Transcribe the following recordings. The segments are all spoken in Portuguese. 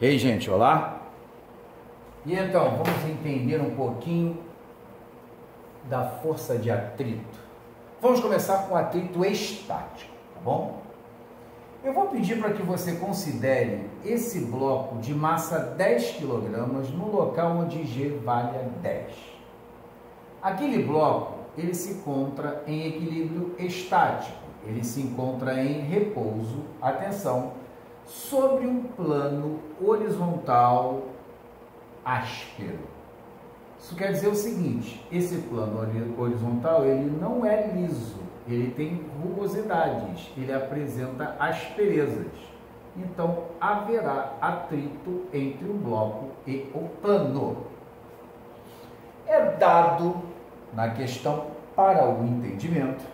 Ei, gente, olá! E então, vamos entender um pouquinho da força de atrito. Vamos começar com o atrito estático, tá bom? Eu vou pedir para que você considere esse bloco de massa 10 kg no local onde G valha 10. Aquele bloco, ele se encontra em equilíbrio estático, ele se encontra em repouso, atenção, sobre um plano horizontal áspero. Isso quer dizer o seguinte, esse plano horizontal, ele não é liso, ele tem rugosidades, ele apresenta asperezas. Então, haverá atrito entre o bloco e o plano. É dado na questão para o entendimento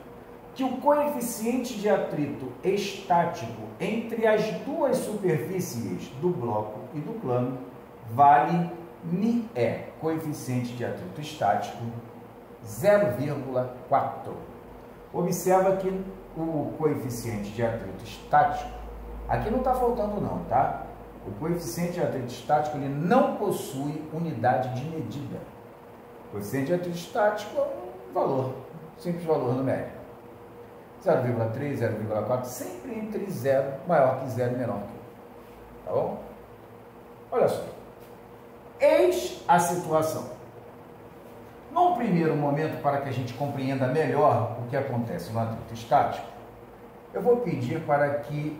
que o coeficiente de atrito estático entre as duas superfícies do bloco e do plano vale μe, coeficiente de atrito estático 0,4. Observa que o coeficiente de atrito estático, aqui não está faltando não, tá? O coeficiente de atrito estático, ele não possui unidade de medida. O coeficiente de atrito estático é um valor, simples valor numérico. 0,3, 0,4, sempre entre 0, maior que 0 e menor que 1. Tá bom? Olha só. Eis a situação. Num primeiro momento, para que a gente compreenda melhor o que acontece no atrito estático, eu vou pedir para que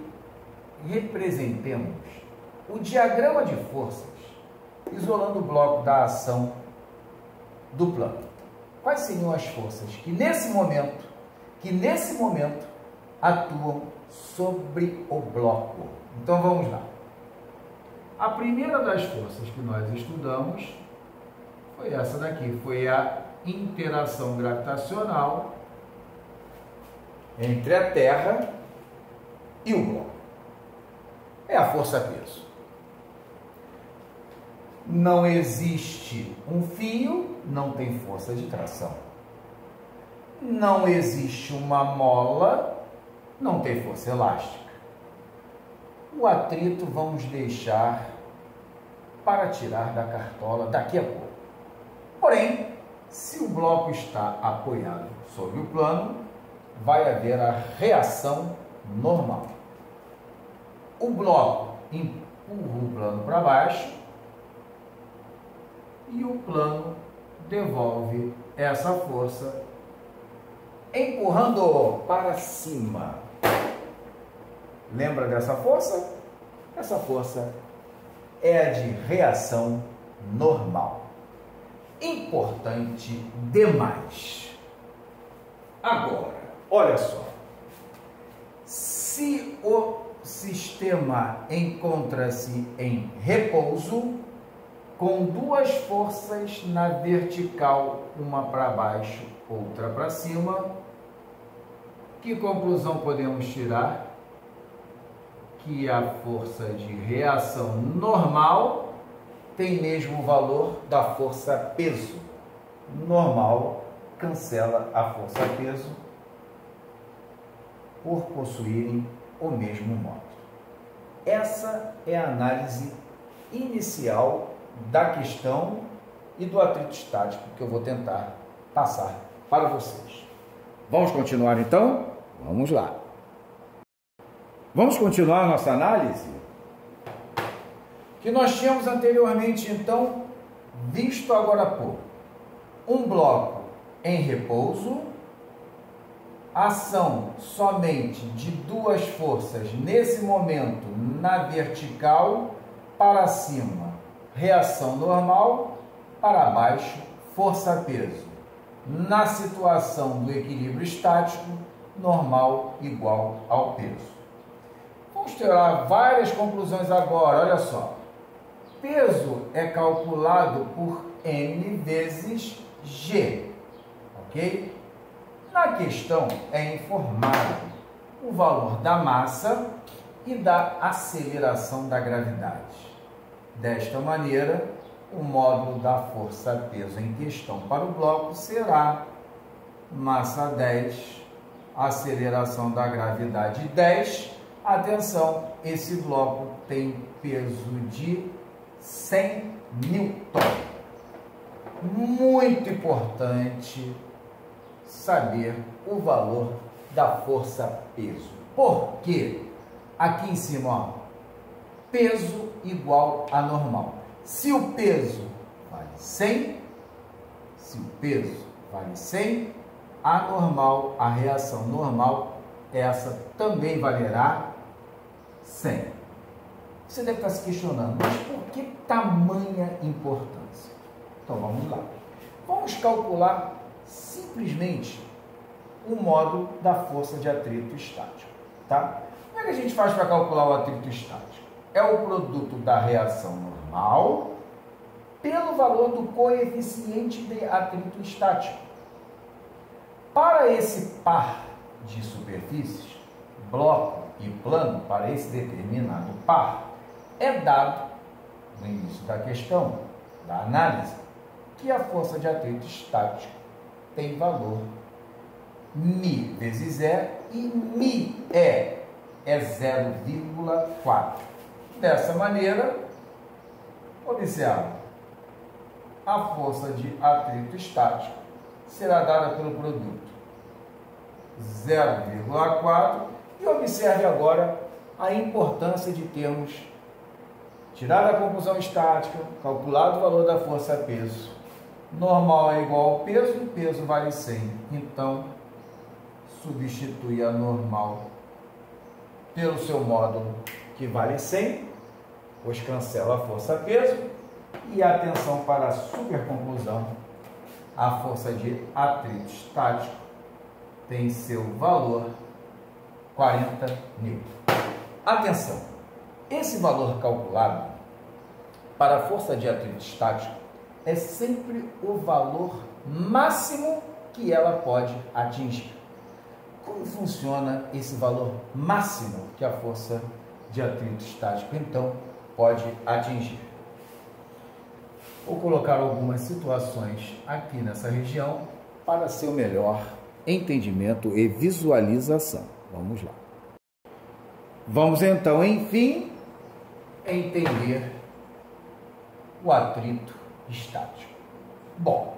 representemos o diagrama de forças, isolando o bloco da ação do plano. Quais seriam as forças que nesse momento atuam sobre o bloco? Então vamos lá. A primeira das forças que nós estudamos foi essa daqui, foi a interação gravitacional entre a Terra e o bloco. É a força-peso. Não existe um fio, não tem força de tração. Não existe uma mola, não tem força elástica. O atrito vamos deixar para tirar da cartola daqui a pouco. Porém, se o bloco está apoiado sobre o plano, vai haver a reação normal. O bloco empurra o plano para baixo e o plano devolve essa força empurrando para cima. Lembra dessa força? Essa força é a de reação normal. Importante demais. Agora, olha só. Se o sistema encontra-se em repouso, com duas forças na vertical, uma para baixo, outra para cima, que conclusão podemos tirar? Que a força de reação normal tem mesmo o valor da força peso. Normal cancela a força peso por possuírem o mesmo módulo. Essa é a análise inicial da questão e do atrito estático que eu vou tentar passar para vocês. Vamos continuar então? Vamos lá. Vamos continuar a nossa análise? Que nós tínhamos anteriormente, então, visto agora há pouco. Um bloco em repouso, ação somente de duas forças nesse momento na vertical, para cima, reação normal, para baixo, força-peso. Na situação do equilíbrio estático, normal igual ao peso. Vamos tirar várias conclusões agora, olha só. Peso é calculado por M vezes G, ok? Na questão é informado o valor da massa e da aceleração da gravidade. Desta maneira, o módulo da força-peso em questão para o bloco será massa 10, aceleração da gravidade 10. Atenção, esse bloco tem peso de 100 newton. Muito importante saber o valor da força-peso. Por quê? Aqui em cima, ó, peso igual a normal. Se o peso vale 100, a normal, a reação normal, essa também valerá 100. Você deve estar se questionando, mas por que tamanha importância? Então vamos lá. Vamos calcular simplesmente o módulo da força de atrito estático, tá? Como é que a gente faz para calcular o atrito estático? É o produto da reação normal pelo valor do coeficiente de atrito estático. Para esse par de superfícies, bloco e plano, para esse determinado par, é dado, no início da questão, da análise, que a força de atrito estático tem valor μ vezes E, e μ é 0,4. Dessa maneira, observa, a força de atrito estático será dada pelo produto 0,4, e observe agora a importância de termos tirado a compulsão estática, calculado o valor da força-peso. Normal é igual ao peso, e peso vale 100. Então, substitui a normal pelo seu módulo, que vale 100, pois cancela a força-peso, e atenção para a superconclusão, a força de atrito estático tem seu valor 40 newton. Atenção, esse valor calculado para a força de atrito estático é sempre o valor máximo que ela pode atingir. Como funciona esse valor máximo que a força de atrito estático, então, pode atingir? Vou colocar algumas situações aqui nessa região para seu melhor entendimento e visualização. Vamos lá. Vamos então, enfim, entender o atrito estático. Bom,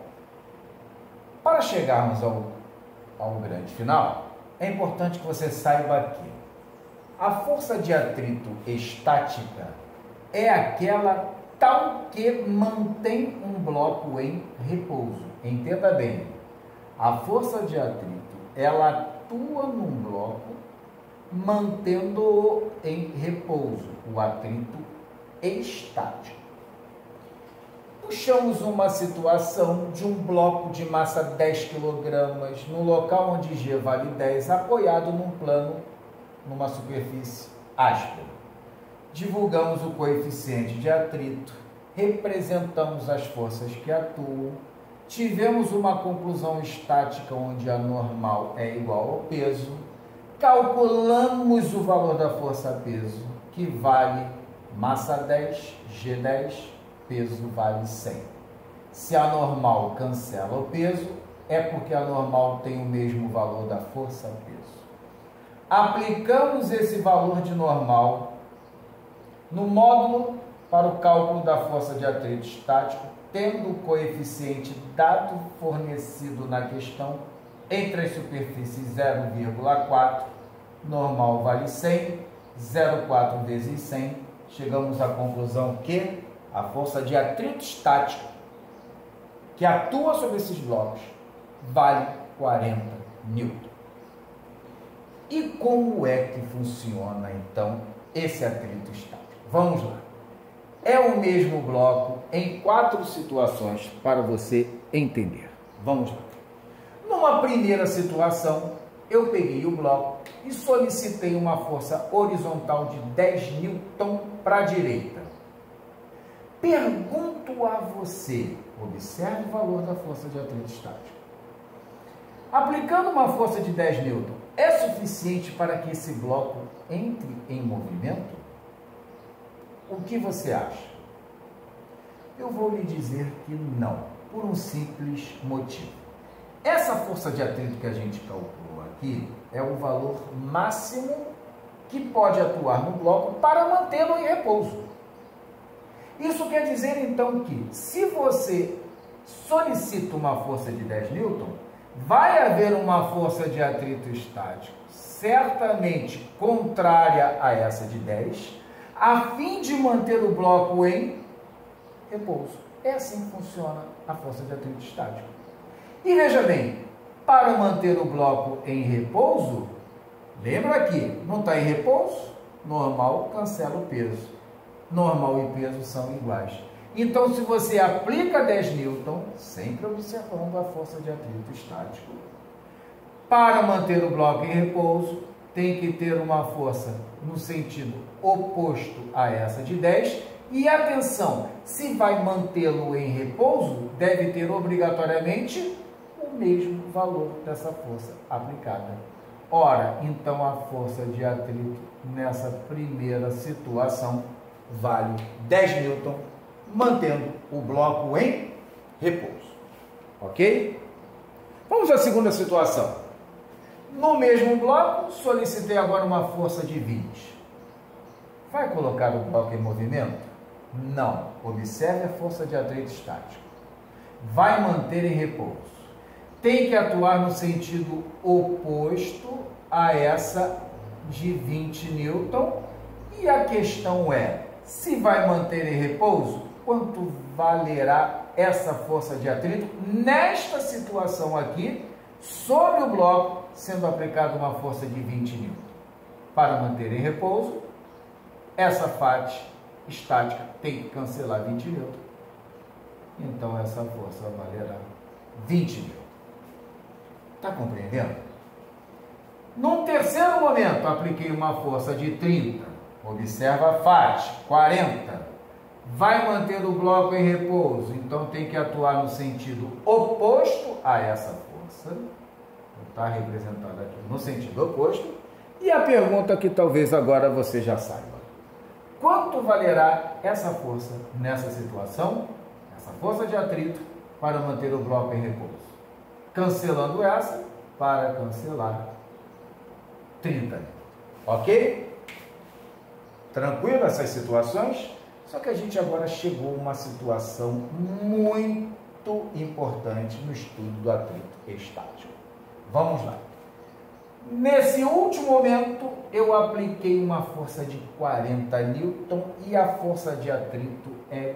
para chegarmos ao grande final, é importante que você saiba que a força de atrito estática é aquela tal que mantém um bloco em repouso. Entenda bem, a força de atrito, ela atua num bloco mantendo-o em repouso, o atrito estático. Puxamos uma situação de um bloco de massa 10 kg no local onde G vale 10, apoiado num plano, numa superfície áspera. Divulgamos o coeficiente de atrito, representamos as forças que atuam, tivemos uma conclusão estática onde a normal é igual ao peso, calculamos o valor da força-peso, que vale massa 10, G10, peso vale 100. Se a normal cancela o peso, é porque a normal tem o mesmo valor da força-peso. Aplicamos esse valor de normal no módulo para o cálculo da força de atrito estático, tendo o coeficiente dado fornecido na questão entre as superfícies 0,4, normal vale 100, 0,4 vezes 100, chegamos à conclusão que a força de atrito estático que atua sobre esses blocos vale 40 newton. E como é que funciona então esse atrito estático? Vamos lá. É o mesmo bloco em 4 situações para você entender. Vamos lá. Numa primeira situação, eu peguei o bloco e solicitei uma força horizontal de 10 newton para a direita. Pergunto a você, observe o valor da força de atrito estático. Aplicando uma força de 10 newton, é suficiente para que esse bloco entre em movimento? O que você acha? Eu vou lhe dizer que não, por um simples motivo. Essa força de atrito que a gente calculou aqui é o valor máximo que pode atuar no bloco para mantê-lo em repouso. Isso quer dizer, então, que se você solicita uma força de 10 N, vai haver uma força de atrito estático, certamente contrária a essa de 10, a fim de manter o bloco em repouso. É assim que funciona a força de atrito estático. E veja bem, para manter o bloco em repouso, lembra aqui, não está em repouso? Normal cancela o peso. Normal e peso são iguais. Então, se você aplica 10 N, sempre observando a força de atrito estático, para manter o bloco em repouso, tem que ter uma força no sentido oposto a essa de 10. E atenção, se vai mantê-lo em repouso, deve ter obrigatoriamente o mesmo valor dessa força aplicada. Ora, então a força de atrito nessa primeira situação vale 10 N, mantendo o bloco em repouso. Ok? Vamos à segunda situação. No mesmo bloco, solicitei agora uma força de 20. Vai colocar o bloco em movimento? Não. Observe a força de atrito estático. Vai manter em repouso. Tem que atuar no sentido oposto a essa de 20 N. E a questão é, se vai manter em repouso, quanto valerá essa força de atrito nesta situação aqui, sobre o bloco, sendo aplicada uma força de 20 N? Para manter em repouso, essa faixa estática tem que cancelar 20 N. Então, essa força valerá 20 N. Está compreendendo? Num terceiro momento, apliquei uma força de 30. Observa a faixa, 40. Vai manter o bloco em repouso, então tem que atuar no sentido oposto a essa força. Está representada aqui no sentido oposto. E a pergunta que talvez agora você já saiba. Quanto valerá essa força nessa situação, essa força de atrito, para manter o bloco em repouso? Cancelando essa, para cancelar 30. Ok? Tranquilo essas situações? Só que a gente agora chegou a uma situação muito importante no estudo do atrito estático. Vamos lá. Nesse último momento, eu apliquei uma força de 40 N e a força de atrito é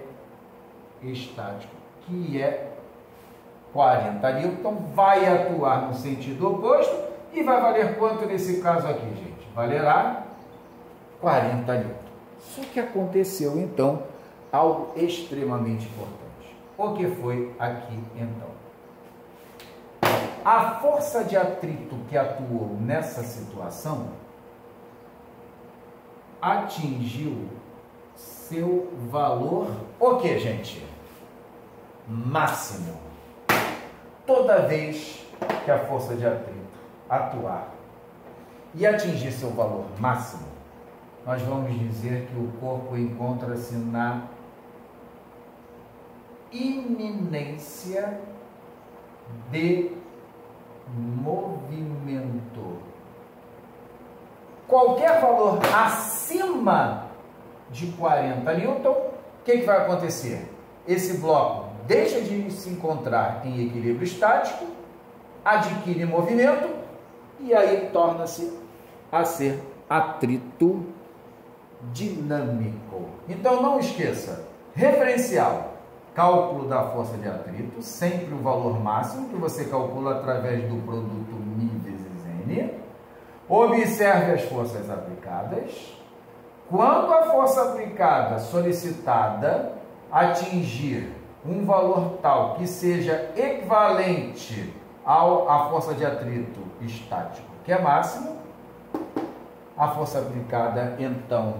estático, que é 40 N, vai atuar no sentido oposto e vai valer quanto nesse caso aqui, gente? Valerá 40 N. Só que aconteceu, então, algo extremamente importante. O que foi aqui, então? A força de atrito que atuou nessa situação atingiu seu valor, o que, gente? Máximo. Toda vez que a força de atrito atuar e atingir seu valor máximo, nós vamos dizer que o corpo encontra-se na iminência de movimento. Qualquer valor acima de 40 N, o que vai acontecer? Esse bloco deixa de se encontrar em equilíbrio estático, adquire movimento e aí torna-se a ser atrito dinâmico. Então não esqueça, referencial, cálculo da força de atrito, sempre o valor máximo que você calcula através do produto μ vezes N. Observe as forças aplicadas. Quando a força aplicada solicitada atingir um valor tal que seja equivalente à força de atrito estático, que é máximo, a força aplicada, então,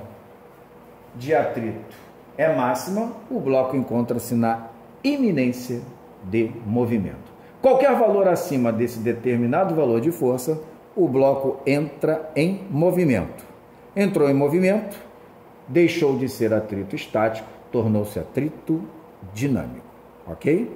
de atrito é máxima, o bloco encontra-se na iminência de movimento. Qualquer valor acima desse determinado valor de força, o bloco entra em movimento. Entrou em movimento, deixou de ser atrito estático, tornou-se atrito dinâmico. Ok?